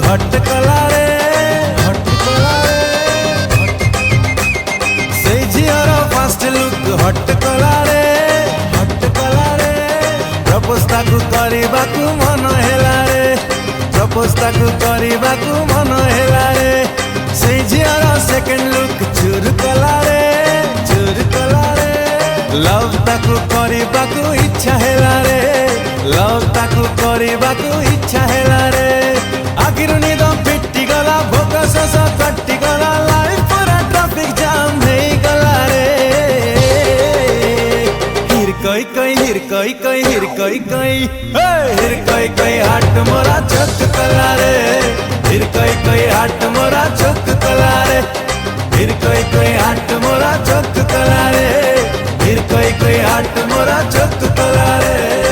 हट कला रे हट कला रे सेई झियर फास्ट लुक हट कला रे हट कला रे प्रपोज ताकू करिबाकू मन हेला रे प्रपोज ताकू करिबाकू मन हेला रे सेई झियर सेकेंड लुक चूर कला रे लव ताकू करिबाकू इच्छा हेला रे लव ताकू करिबाकू इच्छा हेला रे आखिर निद फिटी गला भोक शोष कटि गला लाइफ पूरा ट्रैफिक जाम हेई गला रे हिर कई कई हिर कई कई हिर कई कई हिर कई कई हाट मोरा चोक कला रे हिर कई कई हाट मोरा चोक कला रे हिर कई कई हाट मोरा चोक कला रे हिर कई कई हाट मोरा चोक कला रे।